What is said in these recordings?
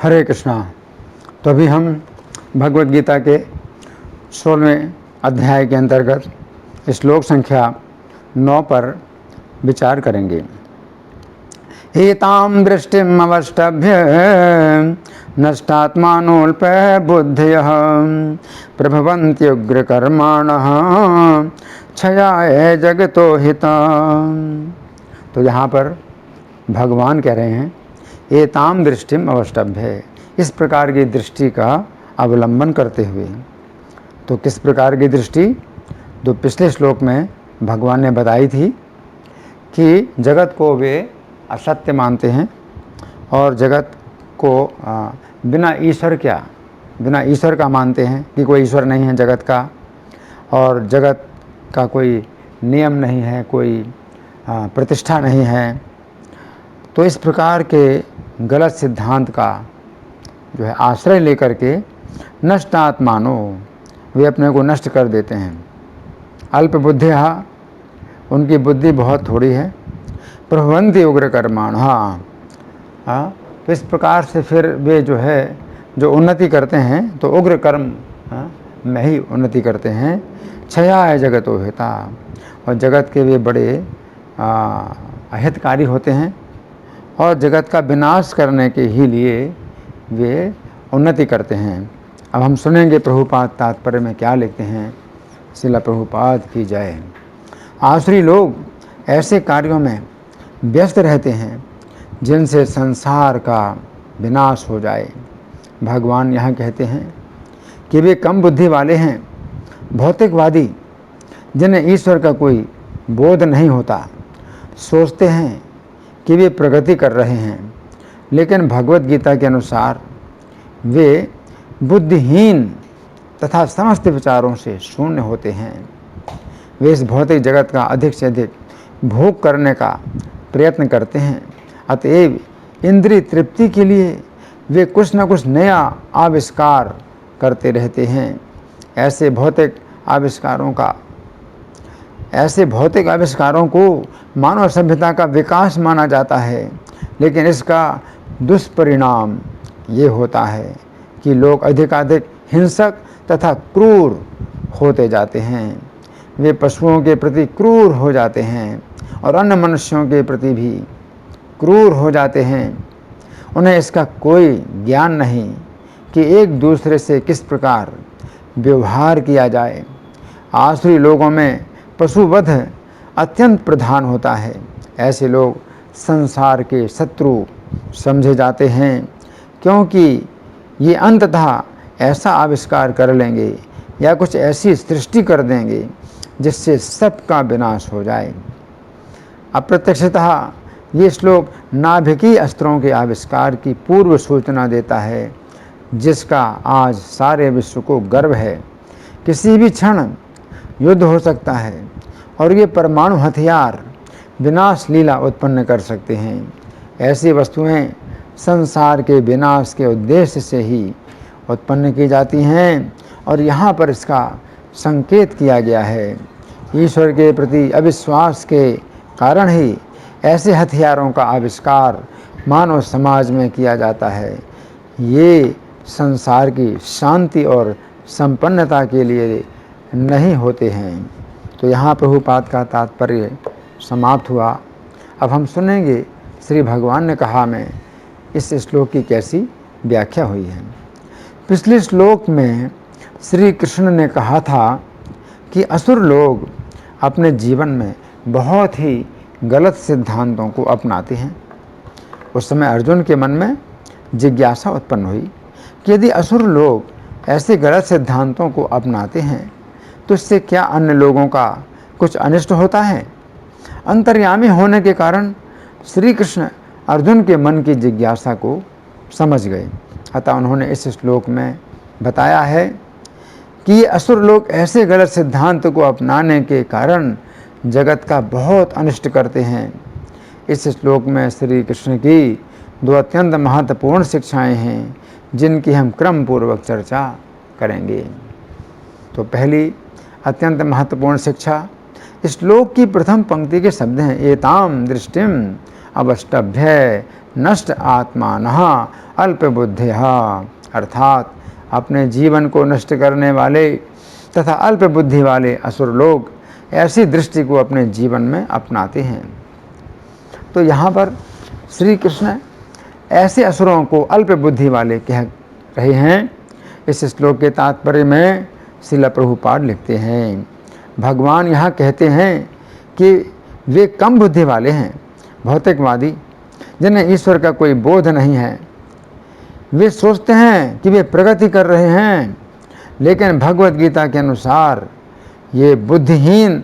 हरे कृष्णा। तो अभी हम भगवद गीता के 16वें अध्याय के अंतर्गत श्लोक संख्या 9 पर विचार करेंगे। एतां दृष्टिम् अवष्टभ्य नष्टात्मानोऽल्प बुद्धयः प्रभवन्त्युग्रकर्माणः क्षयाय जगतो हिता। तो यहाँ पर भगवान कह रहे हैं एताम दृष्टिम अवष्टभ्य, इस प्रकार की दृष्टि का अवलंबन करते हुए। तो किस प्रकार की दृष्टि? जो पिछले श्लोक में भगवान ने बताई थी कि जगत को वे असत्य मानते हैं और जगत को बिना ईश्वर का मानते हैं कि कोई ईश्वर नहीं है जगत का, और जगत का कोई नियम नहीं है, कोई प्रतिष्ठा नहीं है। तो इस प्रकार के गलत सिद्धांत का जो है आश्रय लेकर के नष्टात्मानो, वे अपने को नष्ट कर देते हैं। अल्प बुद्धिया, उनकी बुद्धि बहुत थोड़ी है। प्रभवन्ति उग्र कर्माण, तो इस प्रकार से फिर वे जो उन्नति करते हैं तो उग्र कर्म में ही उन्नति करते हैं। क्षयाय जगतो हिता, और जगत के वे बड़े अहितकारी होते हैं और जगत का विनाश करने के ही लिए वे उन्नति करते हैं। अब हम सुनेंगे प्रभुपाद तात्पर्य में क्या लिखते हैं। श्रील प्रभुपाद की जय। आसुरी लोग ऐसे कार्यों में व्यस्त रहते हैं जिनसे संसार का विनाश हो जाए। भगवान यहाँ कहते हैं कि वे कम बुद्धि वाले हैं, भौतिकवादी, जिन्हें ईश्वर का कोई बोध नहीं होता, सोचते हैं कि वे प्रगति कर रहे हैं, लेकिन भगवद गीता के अनुसार वे बुद्धिहीन तथा समस्त विचारों से शून्य होते हैं। वे इस भौतिक जगत का अधिक से अधिक भोग करने का प्रयत्न करते हैं। अतएव इंद्रिय तृप्ति के लिए वे कुछ न कुछ नया आविष्कार करते रहते हैं। ऐसे भौतिक आविष्कारों को मानव सभ्यता का विकास माना जाता है, लेकिन इसका दुष्परिणाम ये होता है कि लोग अधिकाधिक हिंसक तथा क्रूर होते जाते हैं। वे पशुओं के प्रति क्रूर हो जाते हैं और अन्य मनुष्यों के प्रति भी क्रूर हो जाते हैं। उन्हें इसका कोई ज्ञान नहीं कि एक दूसरे से किस प्रकार व्यवहार किया जाए। आसुरी लोगों में पशुवध अत्यंत प्रधान होता है। ऐसे लोग संसार के शत्रु समझे जाते हैं, क्योंकि ये अंततः ऐसा आविष्कार कर लेंगे या कुछ ऐसी सृष्टि कर देंगे जिससे सबका विनाश हो जाए। अप्रत्यक्षतः ये श्लोक नाभिकीय अस्त्रों के आविष्कार की पूर्व सूचना देता है, जिसका आज सारे विश्व को गर्व है। किसी भी क्षण युद्ध हो सकता है और ये परमाणु हथियार विनाश लीला उत्पन्न कर सकते हैं। ऐसी वस्तुएं संसार के विनाश के उद्देश्य से ही उत्पन्न की जाती हैं, और यहाँ पर इसका संकेत किया गया है। ईश्वर के प्रति अविश्वास के कारण ही ऐसे हथियारों का आविष्कार मानव समाज में किया जाता है। ये संसार की शांति और संपन्नता के लिए नहीं होते हैं। तो यहाँ प्रभुपाद का तात्पर्य समाप्त हुआ। अब हम सुनेंगे श्री भगवान ने कहा में इस श्लोक की कैसी व्याख्या हुई है। पिछले श्लोक में श्री कृष्ण ने कहा था कि असुर लोग अपने जीवन में बहुत ही गलत सिद्धांतों को अपनाते हैं। उस समय अर्जुन के मन में जिज्ञासा उत्पन्न हुई कि यदि असुर लोग ऐसे गलत सिद्धांतों को अपनाते हैं तो इससे क्या अन्य लोगों का कुछ अनिष्ट होता है? अंतर्यामी होने के कारण श्री कृष्ण अर्जुन के मन की जिज्ञासा को समझ गए। अतः उन्होंने इस श्लोक में बताया है कि ये असुर लोग ऐसे गलत सिद्धांत को अपनाने के कारण जगत का बहुत अनिष्ट करते हैं। इस श्लोक में श्री कृष्ण की 2 अत्यंत महत्वपूर्ण शिक्षाएं हैं, जिनकी हम क्रम पूर्वक चर्चा करेंगे। तो पहली अत्यंत महत्वपूर्ण शिक्षा, श्लोक की प्रथम पंक्ति के शब्द हैं एताम दृष्टिम अवष्टभ्य नष्ट आत्मानः अल्पबुद्धिः। अर्थात अपने जीवन को नष्ट करने वाले तथा अल्प बुद्धि वाले असुर लोग ऐसी दृष्टि को अपने जीवन में अपनाते हैं। तो यहाँ पर श्री कृष्ण ऐसे असुरों को अल्प बुद्धि वाले कह रहे हैं। इस श्लोक के तात्पर्य में श्रील प्रभुपाद लिखते हैं, भगवान यहाँ कहते हैं कि वे कम बुद्धि वाले हैं, भौतिकवादी जिन्हें ईश्वर का कोई बोध नहीं है। वे सोचते हैं कि वे प्रगति कर रहे हैं, लेकिन भगवत गीता के अनुसार ये बुद्धिहीन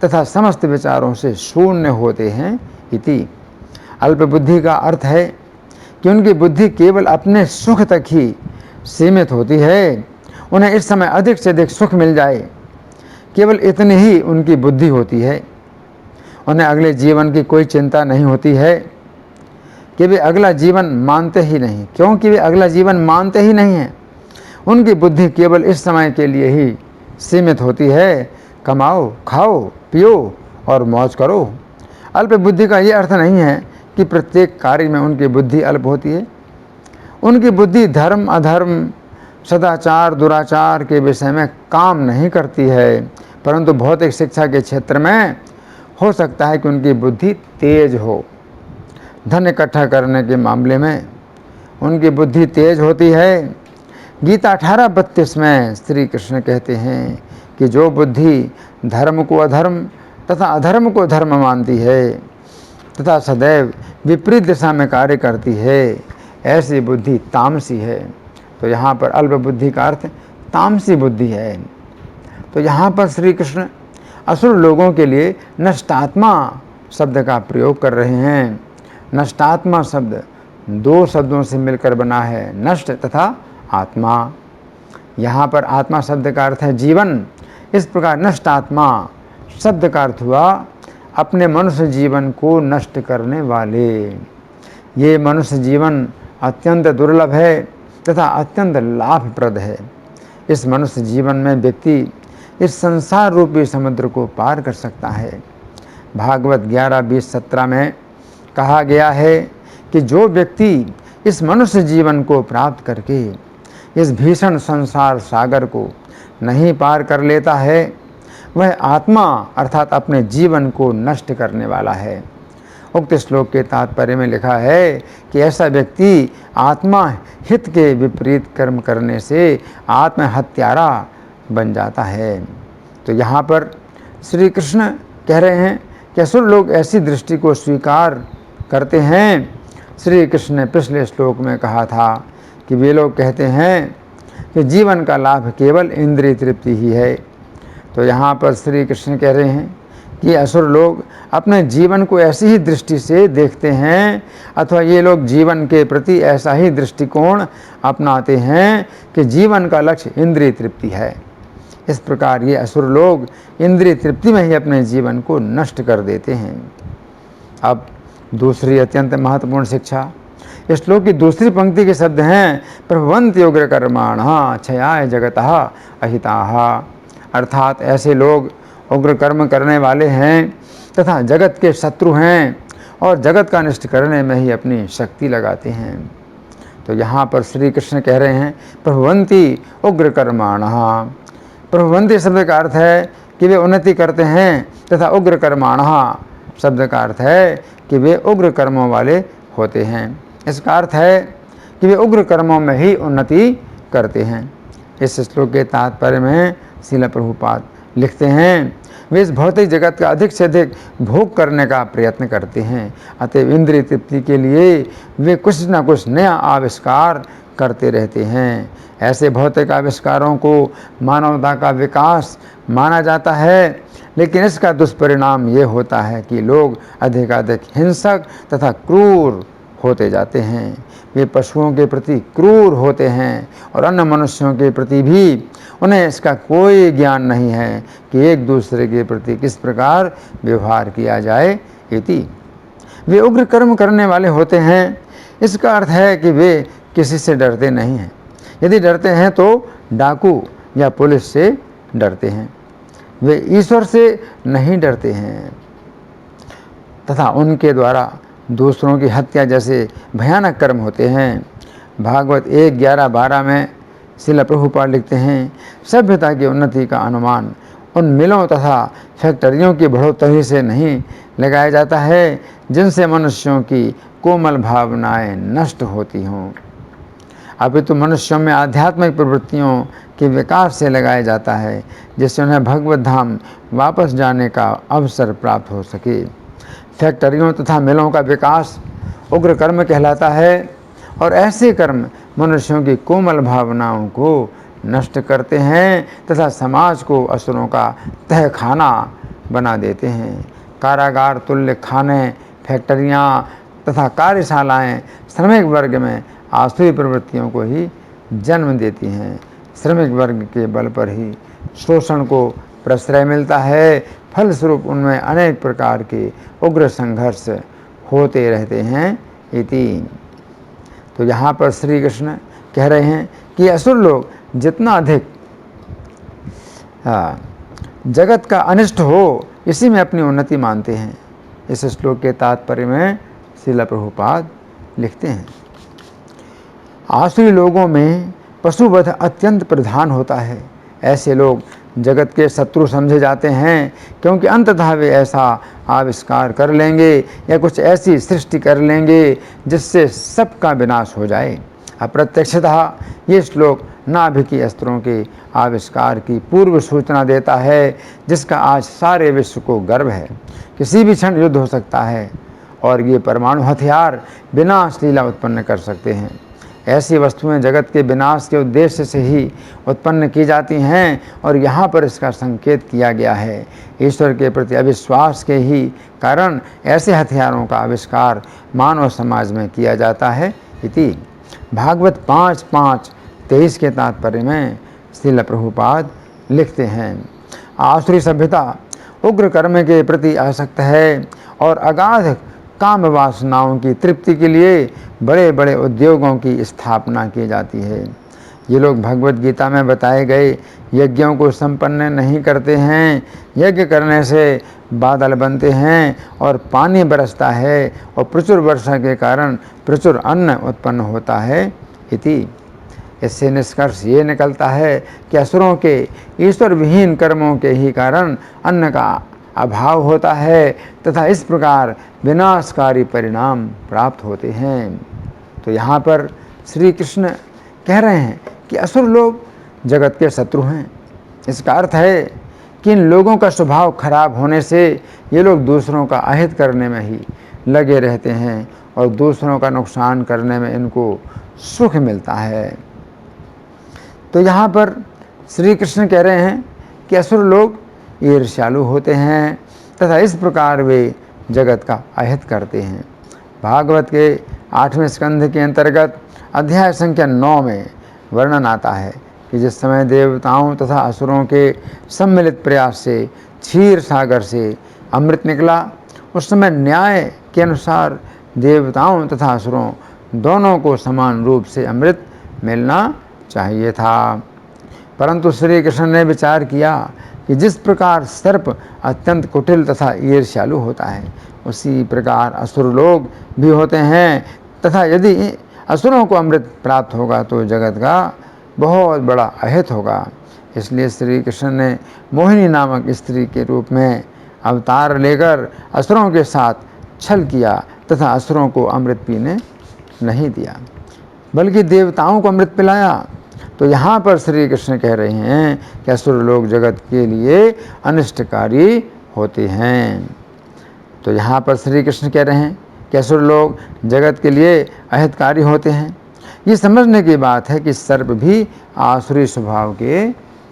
तथा समस्त विचारों से शून्य होते हैं। इति अल्प बुद्धि का अर्थ है कि उनकी बुद्धि केवल अपने सुख तक ही सीमित होती है। उन्हें इस समय अधिक से अधिक सुख मिल जाए, केवल इतनी ही उनकी बुद्धि होती है। उन्हें अगले जीवन की कोई चिंता नहीं होती है कि वे अगला जीवन मानते ही नहीं, क्योंकि वे अगला जीवन मानते ही नहीं हैं। उनकी बुद्धि केवल इस समय के लिए ही सीमित होती है। कमाओ, खाओ, पियो और मौज करो। अल्प बुद्धि का ये अर्थ नहीं है कि प्रत्येक कार्य में उनकी बुद्धि अल्प होती है। उनकी बुद्धि धर्म अधर्म, सदाचार दुराचार के विषय में काम नहीं करती है, परंतु भौतिक शिक्षा के क्षेत्र में हो सकता है कि उनकी बुद्धि तेज हो। धन इकट्ठा करने के मामले में उनकी बुद्धि तेज होती है। गीता 18:32 में श्री कृष्ण कहते हैं कि जो बुद्धि धर्म को अधर्म तथा अधर्म को धर्म मानती है तथा सदैव विपरीत दिशा में कार्य करती है, ऐसी बुद्धि तामसी है। तो यहाँ पर अल्प बुद्धि का अर्थ तामसी बुद्धि है। तो यहाँ पर श्री कृष्ण असुर लोगों के लिए नष्टात्मा शब्द का प्रयोग कर रहे हैं। नष्टात्मा शब्द दो शब्दों से मिलकर बना है, नष्ट तथा आत्मा। यहाँ पर आत्मा शब्द का अर्थ है जीवन। इस प्रकार नष्टात्मा शब्द का अर्थ हुआ अपने मनुष्य जीवन को नष्ट करने वाले। ये मनुष्य जीवन अत्यंत दुर्लभ है तथा अत्यंत लाभप्रद है। इस मनुष्य जीवन में व्यक्ति इस संसार रूपी समुद्र को पार कर सकता है। भागवत 11:20-17 में कहा गया है कि जो व्यक्ति इस मनुष्य जीवन को प्राप्त करके इस भीषण संसार सागर को नहीं पार कर लेता है, वह आत्मा अर्थात अपने जीवन को नष्ट करने वाला है। उक्त श्लोक के तात्पर्य में लिखा है कि ऐसा व्यक्ति आत्मा हित के विपरीत कर्म करने से आत्महत्यारा बन जाता है। तो यहाँ पर श्री कृष्ण कह रहे हैं कि असुर लोग ऐसी दृष्टि को स्वीकार करते हैं। श्री कृष्ण ने पिछले श्लोक में कहा था कि वे लोग कहते हैं कि जीवन का लाभ केवल इंद्रिय तृप्ति ही है। तो यहाँ पर श्री कृष्ण कह रहे हैं कि असुर लोग अपने जीवन को ऐसी ही दृष्टि से देखते हैं, अथवा ये लोग जीवन के प्रति ऐसा ही दृष्टिकोण अपनाते हैं कि जीवन का लक्ष्य इंद्रिय तृप्ति है। इस प्रकार ये असुर लोग इंद्रिय तृप्ति में ही अपने जीवन को नष्ट कर देते हैं। अब दूसरी अत्यंत महत्वपूर्ण शिक्षा, इस श्लोक की दूसरी पंक्ति के शब्द हैं प्रभवन्ति उग्र कर्माणः क्षयाय जगतः अहिताः। अर्थात ऐसे लोग उग्र कर्म करने वाले हैं तथा जगत के शत्रु हैं और जगत का नष्ट करने में ही अपनी शक्ति लगाते हैं। तो यहाँ पर श्री कृष्ण कह रहे हैं प्रभवन्ति उग्र कर्माणः। प्रभवन्ति शब्द का अर्थ है कि वे उन्नति करते हैं तथा उग्र कर्माणः शब्द का अर्थ है कि वे उग्र कर्मों वाले होते हैं। इसका अर्थ है कि वे उग्र कर्मों में ही उन्नति करते हैं। इस श्लोक के तात्पर्य में श्रील प्रभुपाद लिखते हैं वे इस भौतिक जगत का अधिक से अधिक भोग करने का प्रयत्न करते हैं, अतएव इंद्रिय तृप्ति के लिए वे कुछ न कुछ नया आविष्कार करते रहते हैं। ऐसे भौतिक आविष्कारों को मानवता का विकास माना जाता है, लेकिन इसका दुष्परिणाम ये होता है कि लोग अधिकाधिक हिंसक तथा क्रूर होते जाते हैं। वे पशुओं के प्रति क्रूर होते हैं और अन्य मनुष्यों के प्रति भी उन्हें इसका कोई ज्ञान नहीं है कि एक दूसरे के प्रति किस प्रकार व्यवहार किया जाए। इति वे उग्र कर्म करने वाले होते हैं। इसका अर्थ है कि वे किसी से डरते नहीं हैं। यदि डरते हैं तो डाकू या पुलिस से डरते हैं। वे ईश्वर से नहीं डरते हैं तथा उनके द्वारा दूसरों की हत्या जैसे भयानक कर्म होते हैं। भागवत 1:11-12 में श्रील प्रभुपाद लिखते हैं, सभ्यता की उन्नति का अनुमान उन मिलों तथा फैक्ट्रियों की बढ़ोतरी से नहीं लगाया जाता है जिनसे मनुष्यों की कोमल भावनाएं नष्ट होती हों, अपितु मनुष्यों में आध्यात्मिक प्रवृत्तियों के विकास से लगाया जाता है, जिससे उन्हें भगवत धाम वापस जाने का अवसर प्राप्त हो सके। फैक्ट्रियों तथा मिलों का विकास उग्र कर्म कहलाता है और ऐसे कर्म मनुष्यों की कोमल भावनाओं को नष्ट करते हैं तथा समाज को असुरों का तहखाना बना देते हैं। कारागार तुल्य खाने, फैक्ट्रियाँ तथा कार्यशालाएं श्रमिक वर्ग में आसुरी प्रवृत्तियों को ही जन्म देती हैं। श्रमिक वर्ग के बल पर ही शोषण को प्रश्रय मिलता है, फलस्वरूप उनमें अनेक प्रकार के उग्र संघर्ष होते रहते हैं इति। तो यहाँ पर श्री कृष्ण कह रहे हैं कि असुर लोग जितना अधिक जगत का अनिष्ट हो इसी में अपनी उन्नति मानते हैं। इस श्लोक के तात्पर्य में श्रील प्रभुपाद लिखते हैं, आसुरी लोगों में पशुवध अत्यंत प्रधान होता है। ऐसे लोग जगत के शत्रु समझे जाते हैं, क्योंकि अंततः वे ऐसा आविष्कार कर लेंगे या कुछ ऐसी सृष्टि कर लेंगे जिससे सबका विनाश हो जाए। अप्रत्यक्षतः ये श्लोक नाभि की अस्त्रों के आविष्कार की पूर्व सूचना देता है, जिसका आज सारे विश्व को गर्व है। किसी भी क्षण युद्ध हो सकता है और ये परमाणु हथियार विनाश लीला उत्पन्न कर सकते हैं। ऐसी वस्तुएं जगत के विनाश के उद्देश्य से ही उत्पन्न की जाती हैं और यहाँ पर इसका संकेत किया गया है। ईश्वर के प्रति अविश्वास के ही कारण ऐसे हथियारों का आविष्कार मानव समाज में किया जाता है इति। भागवत 5:5-23 के तात्पर्य में श्रील प्रभुपाद लिखते हैं, आसुरी सभ्यता उग्र कर्म के प्रति आसक्त है और अगाध काम वासनाओं की तृप्ति के लिए बड़े बड़े उद्योगों की स्थापना की जाती है। ये लोग भगवत गीता में बताए गए यज्ञों को संपन्न नहीं करते हैं। यज्ञ करने से बादल बनते हैं और पानी बरसता है और प्रचुर वर्षा के कारण प्रचुर अन्न उत्पन्न होता है इति। इससे निष्कर्ष ये निकलता है कि असुरों के ईश्वर विहीन कर्मों के ही कारण अन्न का अभाव होता है तथा इस प्रकार विनाशकारी परिणाम प्राप्त होते हैं। तो यहाँ पर श्री कृष्ण कह रहे हैं कि असुर लोग जगत के शत्रु हैं। इसका अर्थ है कि इन लोगों का स्वभाव खराब होने से ये लोग दूसरों का अहित करने में ही लगे रहते हैं और दूसरों का नुकसान करने में इनको सुख मिलता है। तो यहाँ पर श्री कृष्ण कह रहे हैं कि असुर लोग ईर्ष्यालु होते हैं तथा इस प्रकार वे जगत का अहित करते हैं। भागवत के 8वें स्कंध के अंतर्गत अध्याय संख्या 9 में वर्णन आता है कि जिस समय देवताओं तथा असुरों के सम्मिलित प्रयास से क्षीर सागर से अमृत निकला, उस समय न्याय के अनुसार देवताओं तथा असुरों दोनों को समान रूप से अमृत मिलना चाहिए था। परंतु श्री कृष्ण ने विचार किया कि जिस प्रकार सर्प अत्यंत कुटिल तथा ईर्ष्यालु होता है, उसी प्रकार असुर लोग भी होते हैं तथा यदि असुरों को अमृत प्राप्त होगा तो जगत का बहुत बड़ा अहित होगा। इसलिए श्री कृष्ण ने मोहिनी नामक स्त्री के रूप में अवतार लेकर असुरों के साथ छल किया तथा असुरों को अमृत पीने नहीं दिया, बल्कि देवताओं को अमृत पिलाया। तो यहाँ पर श्री कृष्ण कह रहे हैं कि असुर लोग जगत के लिए अनिष्टकारी होते हैं। तो यहाँ पर श्री कृष्ण कह रहे हैं कि असुर लोग जगत के लिए अहितकारी होते हैं। ये समझने की बात है कि सर्प भी आसुरी स्वभाव के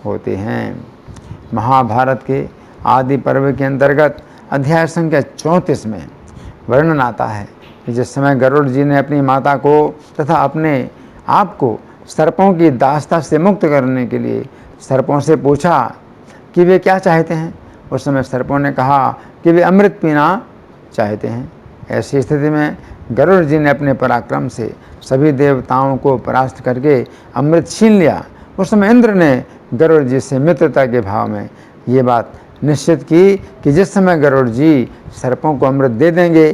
होते हैं। महाभारत के आदि पर्व के अंतर्गत अध्याय संख्या 34 में वर्णन आता है कि जिस समय गरुड़ जी ने अपनी माता को तथा अपने आप को सर्पों की दास्ता से मुक्त करने के लिए सर्पों से पूछा कि वे क्या चाहते हैं, उस समय सर्पों ने कहा कि वे अमृत पीना चाहते हैं। ऐसी स्थिति में गरुड़ जी ने अपने पराक्रम से सभी देवताओं को परास्त करके अमृत छीन लिया। उस समय इंद्र ने गरुड़ जी से मित्रता के भाव में ये बात निश्चित की कि जिस समय गरुड़ जी सर्पों को अमृत दे देंगे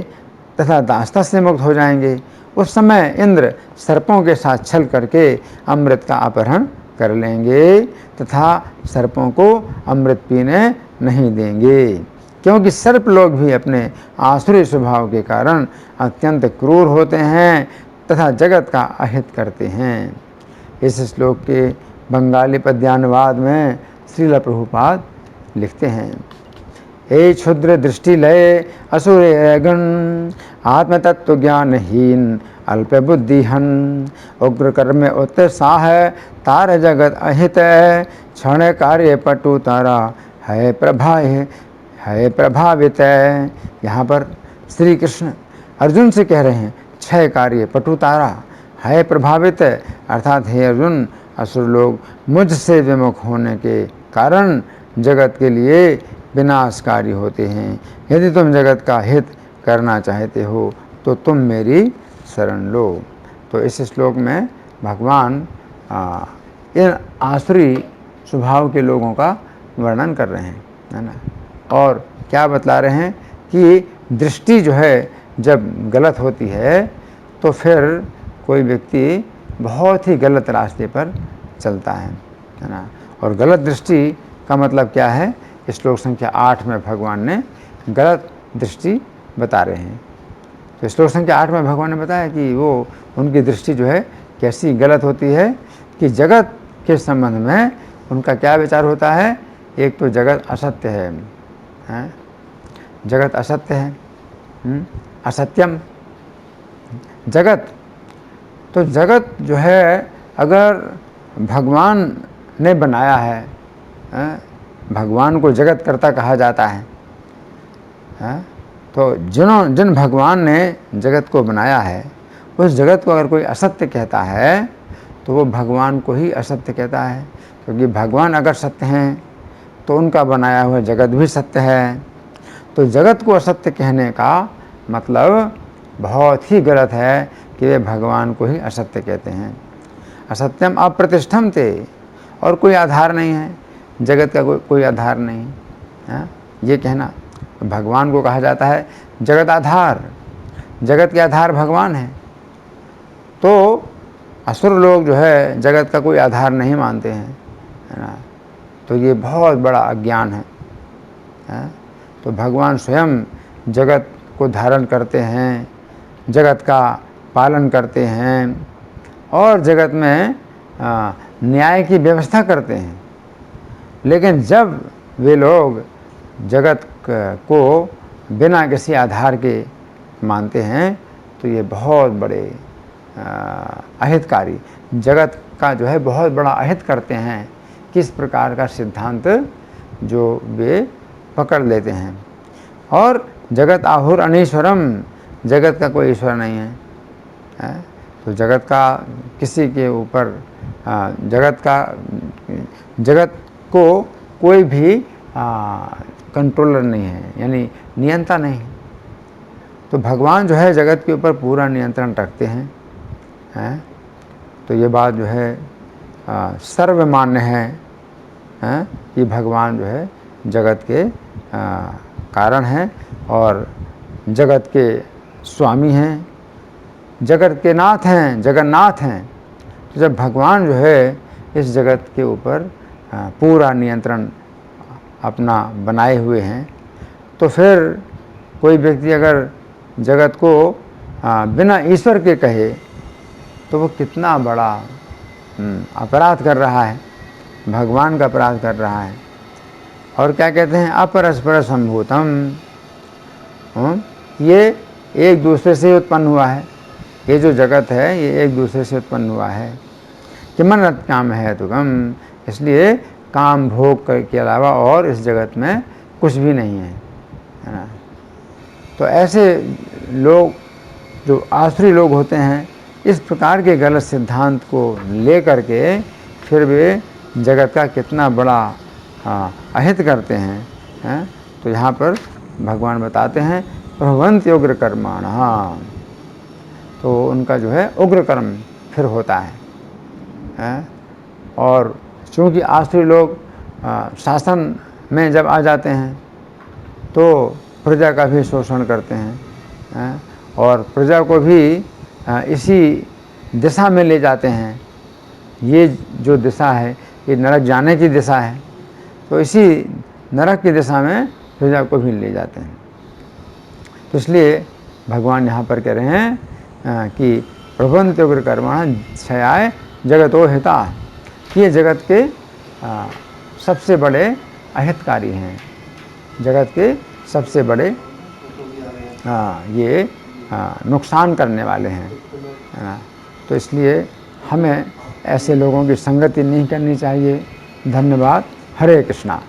तथा दास्ता से मुक्त हो जाएंगे। उस समय इंद्र सर्पों के साथ छल करके अमृत का अपहरण कर लेंगे तथा सर्पों को अमृत पीने नहीं देंगे, क्योंकि सर्प लोग भी अपने आसुरी स्वभाव के कारण अत्यंत क्रूर होते हैं तथा जगत का अहित करते हैं। इस श्लोक के बंगाली पद्यानुवाद में श्रील प्रभुपाद लिखते हैं, हे क्षुद्र दृष्टि लय असुर गण, आत्म तत्व ज्ञानहीन अल्प बुद्धिहन, उग्र कर्म उत्साह तार जगत अहित, क्षण कार्य पटु तारा है प्रभावित। यहाँ पर श्री कृष्ण अर्जुन से कह रहे हैं, क्षय कार्य पटु तारा है प्रभावित, अर्थात हे अर्जुन, असुर लोग मुझसे विमुख होने के कारण जगत के लिए विनाशकारी होते हैं। यदि तुम जगत का हित करना चाहते हो तो तुम मेरी शरण लो। तो इस श्लोक में भगवान इन आसुरी स्वभाव के लोगों का वर्णन कर रहे हैं, है ना। और क्या बतला रहे हैं कि दृष्टि जो है जब गलत होती है तो फिर कोई व्यक्ति बहुत ही गलत रास्ते पर चलता है ना। और गलत दृष्टि का मतलब क्या है, श्लोक संख्या 8 में भगवान ने गलत दृष्टि बता रहे हैं। तो श्लोक संख्या 8 में भगवान ने बताया कि वो उनकी दृष्टि जो है कैसी गलत होती है कि जगत के संबंध में उनका क्या विचार होता है। एक तो जगत असत्य है, जगत असत्य है, असत्यम जगत। तो जगत जो है अगर भगवान ने बनाया है, भगवान को जगत कर्ता कहा जाता है, तो जिन भगवान ने जगत को बनाया है उस जगत को अगर कोई असत्य कहता है तो वो भगवान को ही असत्य कहता है, क्योंकि भगवान अगर सत्य हैं तो उनका बनाया हुआ जगत भी सत्य है। तो जगत को असत्य कहने का मतलब बहुत ही गलत है कि वे भगवान को ही असत्य कहते हैं। असत्यम अप्रतिष्ठम थे, और कोई आधार नहीं है, जगत का कोई आधार नहीं है, ये कहना। भगवान को कहा जाता है जगत आधार, जगत के आधार भगवान है। तो असुर लोग जो है जगत का कोई आधार नहीं मानते हैं, है ना। तो ये बहुत बड़ा अज्ञान है। तो भगवान स्वयं जगत को धारण करते हैं, जगत का पालन करते हैं और जगत में न्याय की व्यवस्था करते हैं। लेकिन जब वे लोग जगत को बिना किसी आधार के मानते हैं तो ये बहुत बड़े अहितकारी, जगत का जो है बहुत बड़ा अहित करते हैं। किस प्रकार का सिद्धांत जो वे पकड़ लेते हैं। और जगत आहुर अनीश्वरम, जगत का कोई ईश्वर नहीं है। तो जगत का किसी के ऊपर जगत को कोई भी कंट्रोलर नहीं है, यानी नियंता नहीं। तो भगवान जो है जगत के ऊपर पूरा नियंत्रण रखते हैं। तो ये बात जो है सर्वमान्य है कि भगवान जो है जगत के कारण हैं और जगत के स्वामी हैं, जगत के नाथ हैं, जगन्नाथ हैं। तो जब भगवान जो है इस जगत के ऊपर पूरा नियंत्रण अपना बनाए हुए हैं तो फिर कोई व्यक्ति अगर जगत को बिना ईश्वर के कहे तो वो कितना बड़ा अपराध कर रहा है, भगवान का अपराध कर रहा है। और क्या कहते हैं, अपरस्पर संभूतम, ये एक दूसरे से उत्पन्न हुआ है। ये जो जगत है ये एक दूसरे से उत्पन्न हुआ है। कि मन काम है तो कम, इसलिए काम भोग के अलावा और इस जगत में कुछ भी नहीं है ना। तो ऐसे लोग जो आसुरी लोग होते हैं इस प्रकार के गलत सिद्धांत को ले करके फिर वे जगत का कितना बड़ा अहित करते हैं। तो यहाँ पर भगवान बताते हैं प्रभवंत उग्र कर्माण, तो उनका जो है उग्र कर्म फिर होता है। और चूँकि आसुरी लोग शासन में जब आ जाते हैं तो प्रजा का भी शोषण करते हैं और प्रजा को भी इसी दिशा में ले जाते हैं। ये जो दिशा है ये नरक जाने की दिशा है, तो इसी नरक की दिशा में प्रजा को भी ले जाते हैं। तो इसलिए भगवान यहाँ पर कह रहे हैं कि प्रबंध उग्र कर्मण क्षयाय जगतो हिता, ये जगत के सबसे बड़े अहितकारी हैं, जगत के सबसे बड़े ये नुकसान करने वाले हैं। तो इसलिए हमें ऐसे लोगों की संगति नहीं करनी चाहिए। धन्यवाद। हरे कृष्णा।